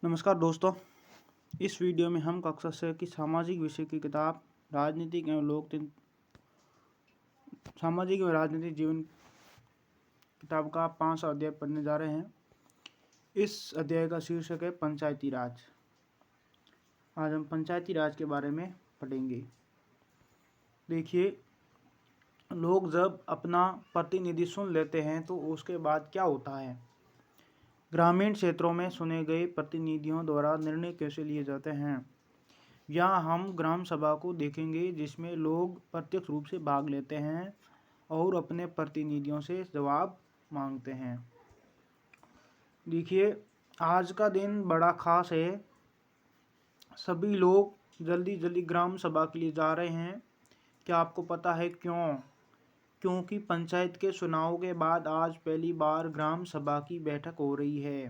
नमस्कार दोस्तों। इस वीडियो में हम कक्षा 6 की सामाजिक विषय की किताब राजनीतिक एवं सामाजिक एवं राजनीतिक जीवन किताब का 5वां अध्याय पढ़ने जा रहे हैं। इस अध्याय का शीर्षक है पंचायती राज। आज हम पंचायती राज के बारे में पढ़ेंगे। देखिए, लोग जब अपना प्रतिनिधि सुन लेते हैं तो उसके बाद क्या होता है। ग्रामीण क्षेत्रों में सुने गए प्रतिनिधियों द्वारा निर्णय कैसे लिए जाते हैं। यहाँ हम ग्राम सभा को देखेंगे, जिसमें लोग प्रत्यक्ष रूप से भाग लेते हैं और अपने प्रतिनिधियों से जवाब मांगते हैं। देखिए, आज का दिन बड़ा खास है। सभी लोग जल्दी जल्दी ग्राम सभा के लिए जा रहे हैं। क्या आपको पता है क्यों? क्योंकि पंचायत के चुनाव के बाद आज पहली बार ग्राम सभा की बैठक हो रही है।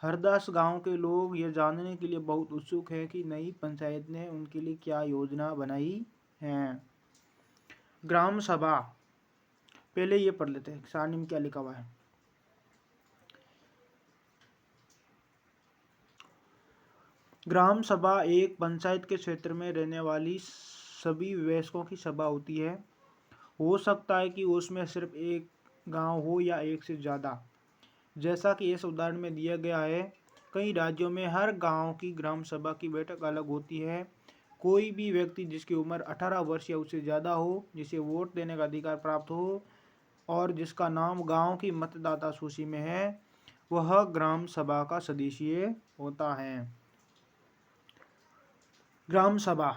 हरदास गांव के लोग ये जानने के लिए बहुत उत्सुक हैं कि नई पंचायत ने उनके लिए क्या योजना बनाई है। ग्राम सभा, पहले ये पढ़ लेते हैं सारणी में क्या लिखा हुआ है। ग्राम सभा एक पंचायत के क्षेत्र में रहने वाली सभी वयस्कों की सभा होती है। हो सकता है कि उसमें सिर्फ एक गांव हो या एक से ज़्यादा। जैसा कि इस उदाहरण में दिया गया है, कई राज्यों में हर गांव की ग्राम सभा की बैठक अलग होती है। कोई भी व्यक्ति जिसकी उम्र 18 वर्ष या उससे ज़्यादा हो, जिसे वोट देने का अधिकार प्राप्त हो और जिसका नाम गांव की मतदाता सूची में है, वह ग्राम सभा का सदस्य होता है। ग्राम सभा,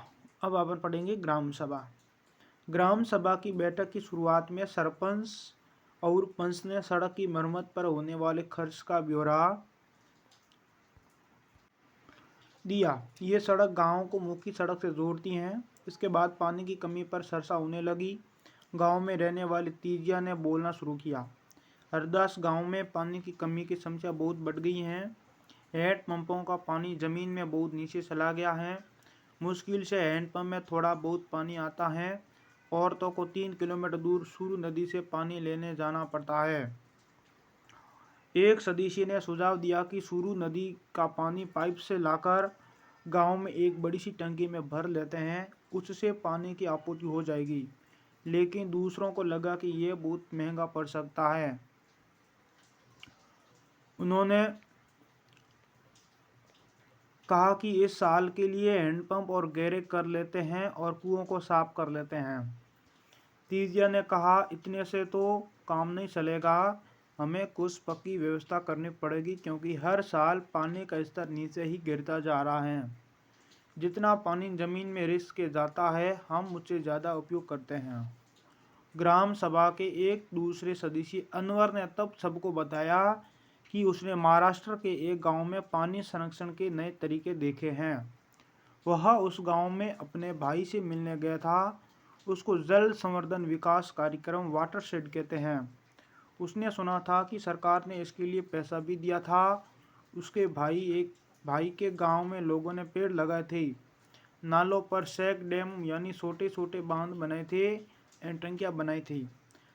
अब अपन पढ़ेंगे ग्राम सभा। ग्राम सभा की बैठक की शुरुआत में सरपंच और पंच ने सड़क की मरम्मत पर होने वाले खर्च का ब्यौरा दिया। ये सड़क गांव को मुख्य सड़क से जोड़ती हैं। इसके बाद पानी की कमी पर चर्चा होने लगी। गांव में रहने वाले तीजिया ने बोलना शुरू किया। हरदास गांव में पानी की कमी की समस्या बहुत बढ़ गई है। हैंडपंपों का पानी जमीन में बहुत नीचे चला गया है। मुश्किल से हैंडपंप में थोड़ा बहुत पानी आता है। औरतों को 3 किलोमीटर दूर सूरू नदी से पानी लेने जाना पड़ता है। एक सदस्य ने सुझाव दिया कि सूरू नदी का पानी पाइप से लाकर गांव में एक बड़ी सी टंकी में भर लेते हैं, उससे पानी की आपूर्ति हो जाएगी। लेकिन दूसरों को लगा कि यह बहुत महंगा पड़ सकता है। उन्होंने कहा कि इस साल के लिए हैंडपंप और गहरे कर लेते हैं और कुओं को साफ कर लेते हैं। तीजिया ने कहा, इतने से तो काम नहीं चलेगा, हमें कुछ पक्की व्यवस्था करनी पड़ेगी, क्योंकि हर साल पानी का स्तर नीचे ही गिरता जा रहा है। जितना पानी जमीन में रिस के जाता है, हम उससे ज़्यादा उपयोग करते हैं। ग्राम सभा के एक दूसरे सदस्य अनवर ने तब सबको बताया कि उसने महाराष्ट्र के एक गांव में पानी संरक्षण के नए तरीके देखे हैं। वह उस गांव में अपने भाई से मिलने गया था। उसको जल संवर्धन विकास कार्यक्रम वाटरशेड कहते हैं। उसने सुना था कि सरकार ने इसके लिए पैसा भी दिया था। उसके भाई के गांव में लोगों ने पेड़ लगाए थे, नालों पर सैक डैम यानी छोटे छोटे बांध बनाए थे, एंड टंकियाँ बनाई थी।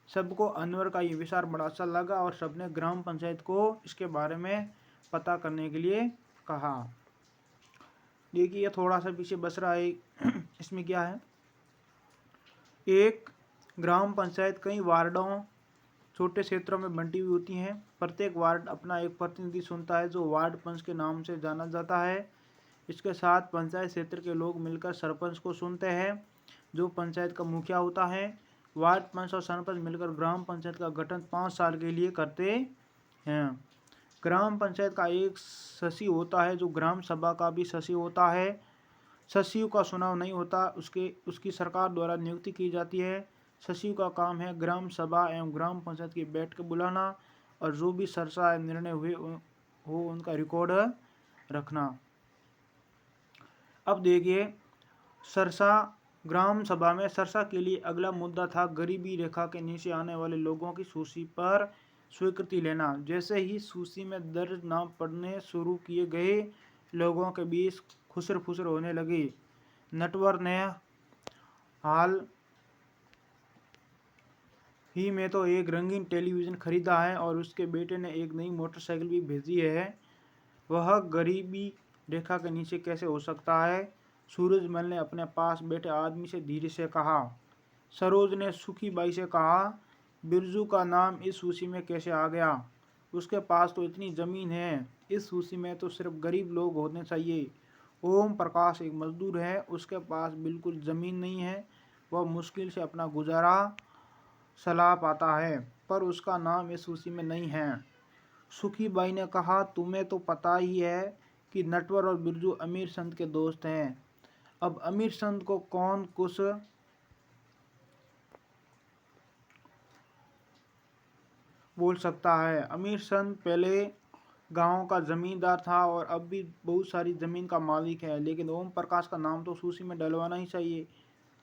सबको अनवर का ये विचार बड़ा अच्छा लगा और सबने ग्राम पंचायत को इसके बारे में पता करने के लिए कहा। देखिए, ये थोड़ा सा पीछे बस रहा है। इसमें क्या है, एक ग्राम पंचायत कई वार्डों, छोटे क्षेत्रों में बंटी हुई होती हैं। प्रत्येक वार्ड अपना एक प्रतिनिधि चुनता है, जो वार्ड पंच के नाम से जाना जाता है। इसके साथ पंचायत क्षेत्र के लोग मिलकर सरपंच को चुनते हैं, जो पंचायत का मुखिया होता है। वार्ड पंच और सरपंच मिलकर ग्राम पंचायत का गठन 5 साल के लिए करते हैं। ग्राम पंचायत का एक सचिव होता है, जो ग्राम सभा का भी सचिव होता है। सचिव का चुनाव नहीं होता, उसकी सरकार द्वारा नियुक्ति की जाती है। सचिव का काम है ग्राम सभा एवं ग्राम पंचायत की बैठक बुलाना और जो भी चर्चा निर्णय हुए हो उनका रिकॉर्ड रखना। अब देखिए, सरसा ग्राम सभा में सरसा के लिए अगला मुद्दा था गरीबी रेखा के नीचे आने वाले लोगों की सूची पर स्वीकृति लेना। जैसे ही सूची में दर्ज नाम पढ़ने शुरू किए गए, लोगों के बीच खुसर फुसर होने लगी। नटवर ने हाल ही में तो एक रंगीन टेलीविज़न खरीदा है और उसके बेटे ने एक नई मोटरसाइकिल भी भेजी है। वह गरीबी रेखा के नीचे कैसे हो सकता है? सूरजमल ने अपने पास बैठे आदमी से धीरे से कहा। सरोज ने सुखी बाई से कहा, बिरजू का नाम इस सूची में कैसे आ गया? उसके पास तो इतनी जमीन है, इस सूची में तो सिर्फ गरीब लोग होने चाहिए। ओम प्रकाश एक मजदूर है, उसके पास बिल्कुल जमीन नहीं है, वह मुश्किल से अपना गुजारा चला पाता है, पर उसका नाम इस सूची में नहीं है। सुखी बाई ने कहा, तुम्हें तो पता ही है कि नटवर और बिरजू अमीर संत के दोस्त हैं। अब अमीर संत को कौन कुछ बोल सकता है? अमीर संत पहले गांव का जमींदार था और अब भी बहुत सारी जमीन का मालिक है, लेकिन ओम प्रकाश का नाम तो सूची में डलवाना ही चाहिए।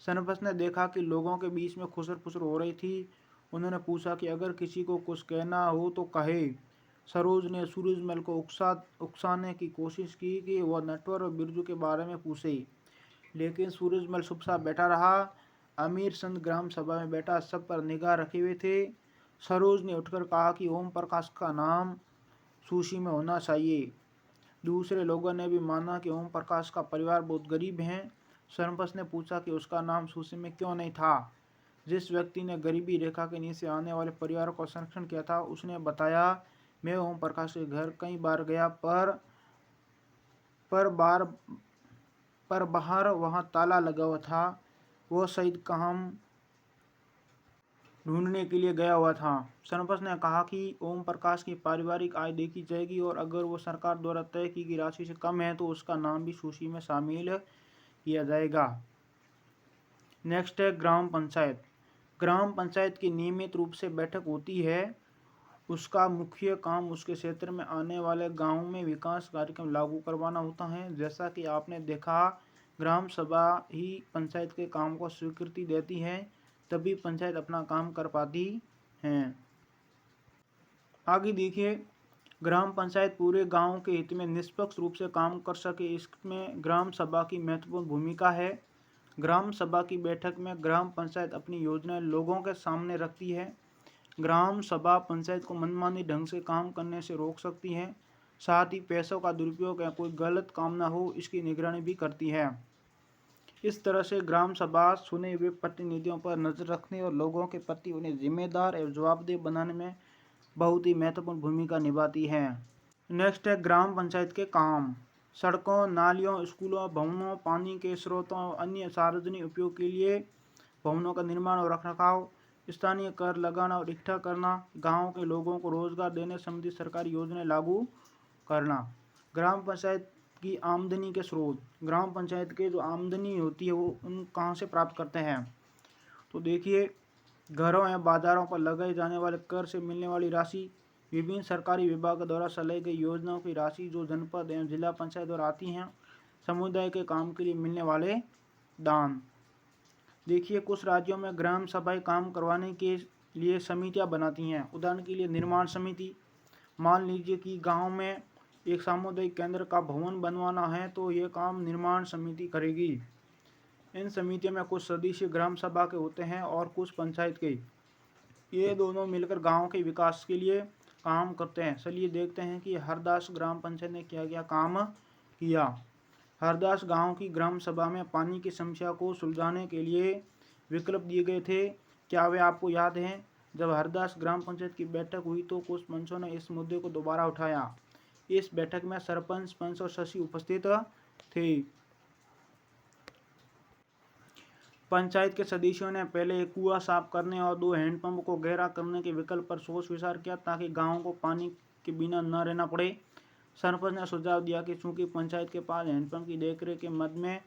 सरपंच ने देखा कि लोगों के बीच में खुसर फुसर हो रही थी। उन्होंने पूछा कि अगर किसी को कुछ कहना हो तो कहे। सरोज ने सूरजमल को उकसाने की कोशिश की कि वह नटवर और बिरजू के बारे में पूछे, लेकिन सूरजमल चुपचाप बैठा रहा। अमीर संत ग्राम सभा में बैठा सब पर निगाह रखे हुए थे। सरोज ने उठकर कहा कि ओम प्रकाश का नाम सूची में होना चाहिए। दूसरे लोगों ने भी माना कि ओम प्रकाश का परिवार बहुत गरीब है। सरपंच ने पूछा कि उसका नाम सूची में क्यों नहीं था। जिस व्यक्ति ने गरीबी रेखा के नीचे आने वाले परिवारों का संरक्षण किया था, उसने बताया, मैं ओम प्रकाश के घर कई बार गया, पर बाहर वहां ताला लगा हुआ था। वो शायद काम ढूंढने के लिए गया हुआ था। सरपंच ने कहा कि ओम प्रकाश की पारिवारिक आय देखी जाएगी और अगर वो सरकार द्वारा तय की गई राशि से कम है तो उसका नाम भी सूची में शामिल किया जाएगा। नेक्स्ट है ग्राम पंचायत। ग्राम पंचायत की नियमित रूप से बैठक होती है। उसका मुख्य काम उसके क्षेत्र में आने वाले गाँव में विकास कार्यक्रम लागू करवाना होता है। जैसा कि आपने देखा, ग्राम सभा ही पंचायत के काम को स्वीकृति देती है, तभी पंचायत अपना काम कर पाती है। आगे देखिए, ग्राम पंचायत पूरे गांव के हित में निष्पक्ष रूप से काम कर सके, इसमें ग्राम सभा की महत्वपूर्ण भूमिका है। ग्राम सभा की बैठक में ग्राम पंचायत अपनी योजनाएं लोगों के सामने रखती है। ग्राम सभा पंचायत को मनमानी ढंग से काम करने से रोक सकती है। साथ ही पैसों का दुरुपयोग या कोई गलत काम न हो, इसकी निगरानी भी करती है। इस तरह से ग्राम सभा चुने हुए प्रतिनिधियों पर नजर रखने और लोगों के प्रति उन्हें जिम्मेदार एवं जवाबदेह बनाने में बहुत ही महत्वपूर्ण भूमिका निभाती है। नेक्स्ट है ग्राम पंचायत के काम। सड़कों, नालियों, स्कूलों, भवनों, पानी के स्रोतों और अन्य सार्वजनिक उपयोग के लिए भवनों का निर्माण और रखरखाव, स्थानीय कर लगाना और इकट्ठा करना, गाँव के लोगों को रोजगार देने संबंधी सरकारी योजनाएं लागू करना। ग्राम पंचायत की आमदनी के स्रोत। ग्राम पंचायत के जो आमदनी होती है वो उन कहाँ से प्राप्त करते हैं? तो देखिए, घरों या बाजारों पर लगाए जाने वाले कर से मिलने वाली राशि, विभिन्न सरकारी विभाग द्वारा चलाई गई योजनाओं की राशि जो जनपद एवं जिला पंचायत द्वारा आती हैं, समुदाय के काम के लिए मिलने वाले दान। देखिए, कुछ राज्यों में ग्राम सभाएं काम करवाने के लिए समितियां बनाती हैं। उदाहरण के लिए निर्माण समिति। मान लीजिए कि गांव में एक सामुदायिक केंद्र का भवन बनवाना है तो ये काम निर्माण समिति करेगी। इन समितियों में कुछ सदस्य ग्राम सभा के होते हैं और कुछ पंचायत के। ये दोनों मिलकर गांव के विकास के लिए काम करते हैं। चलिए देखते हैं कि हरदास ग्राम पंचायत ने क्या क्या काम किया। हरदास गांव की ग्राम सभा में पानी की समस्या को सुलझाने के लिए विकल्प दिए गए थे। क्या वे आपको याद हैं? जब हरदास ग्राम पंचायत की बैठक हुई तो कुछ पंचों ने इस मुद्दे को दोबारा उठाया। इस बैठक में सरपंच, पंच और सचिव उपस्थित थे। पंचायत के सदस्यों ने पहले एक कुआं साफ करने और 2 हैंडपंप को गहरा करने के विकल्प पर सोच विचार किया ताकि गांव को पानी के बिना न रहना पड़े। सरपंच ने सुझाव दिया कि चूंकि पंचायत के पास हैंडपंप की देखरेख के मद में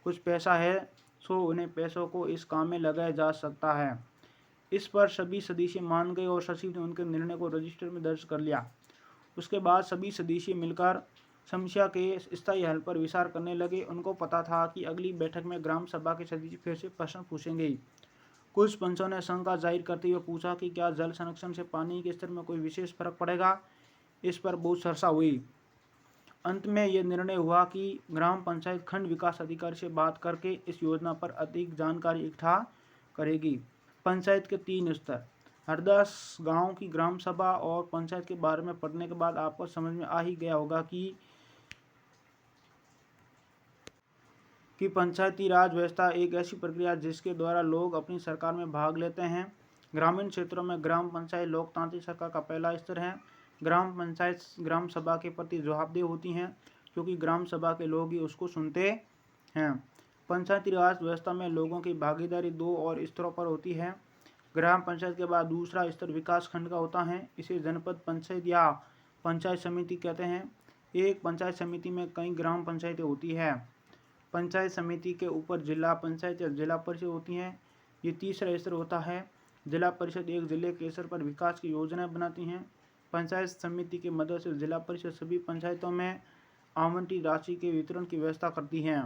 कुछ पैसा है, सो उन्हें पैसों को इस काम में लगाया जा सकता है। इस पर सभी सदस्य मान गए और सचिव ने उनके निर्णय को रजिस्टर में दर्ज कर लिया। उसके बाद सभी सदस्य मिलकर समस्या के स्थायी हल पर विचार करने लगे। उनको पता था कि अगली बैठक में ग्राम सभा के सदस्य फिर से प्रश्न पूछेंगे। कुछ पंचों ने शंका जाहिर करते हुए पूछा कि क्या जल संरक्षण से पानी के स्तर में कोई विशेष फर्क पड़ेगा। इस पर बहुत चर्चा हुई। अंत में यह निर्णय हुआ कि ग्राम पंचायत खंड विकास अधिकारी से बात करके इस योजना पर अधिक जानकारी इकट्ठा करेगी। पंचायत के 3 स्तर। हरदास गांव की ग्राम सभा और पंचायत के बारे में पढ़ने के बाद आपको समझ में आ ही गया होगा कि पंचायती राज व्यवस्था एक ऐसी प्रक्रिया है जिसके द्वारा लोग अपनी सरकार में भाग लेते हैं। ग्रामीण क्षेत्रों में ग्राम पंचायत लोकतांत्रिक सरकार का पहला स्तर है। ग्राम पंचायत ग्राम सभा के प्रति जवाबदेह होती हैं, क्योंकि ग्राम सभा के लोग ही उसको सुनते हैं। पंचायती राज व्यवस्था में लोगों की भागीदारी दो और स्तरों पर होती है। ग्राम पंचायत के बाद दूसरा स्तर विकास खंड का होता है। इसे जनपद पंचायत या पंचायत समिति कहते हैं। एक पंचायत समिति में कई ग्राम पंचायतें होती है। पंचायत समिति के ऊपर जिला पंचायत या जिला परिषद होती हैं। ये तीसरा स्तर होता है। जिला परिषद एक जिले के स्तर पर विकास की योजनाएं बनाती हैं। पंचायत समिति की मदद से जिला परिषद सभी पंचायतों में आवंटित राशि के वितरण की व्यवस्था करती है।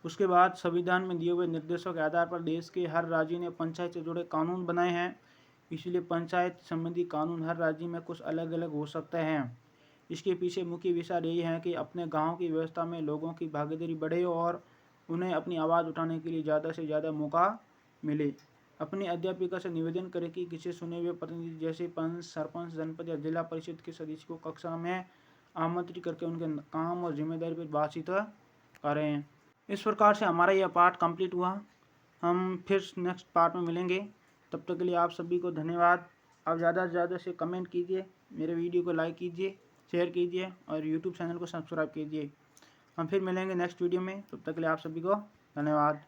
उसके बाद संविधान में दिए हुए निर्देशों के आधार पर देश के हर राज्य ने पंचायत से जुड़े कानून बनाए हैं। इसलिए पंचायत संबंधी कानून हर राज्य में कुछ अलग अलग हो सकते हैं। इसके पीछे मुख्य विचार यही है कि अपने गांव की व्यवस्था में लोगों की भागीदारी बढ़े और उन्हें अपनी आवाज़ उठाने के लिए ज़्यादा से ज़्यादा मौका मिले। अपनी अध्यापिका से निवेदन करें कि किसी चुने हुए प्रतिनिधि जैसे पंच, सरपंच, जनपद या जिला परिषद के सदस्य को कक्षा में आमंत्रित करके उनके काम और जिम्मेदारी पर बातचीत करें। इस प्रकार से हमारा यह पार्ट कंप्लीट हुआ। हम फिर नेक्स्ट पार्ट में मिलेंगे। तब तक के लिए आप सभी को धन्यवाद। आप ज़्यादा से ज़्यादा से कमेंट कीजिए, मेरे वीडियो को लाइक कीजिए, शेयर कीजिए और यूट्यूब चैनल को सब्सक्राइब कीजिए। हम फिर मिलेंगे नेक्स्ट वीडियो में। तब तक के लिए आप सभी को धन्यवाद।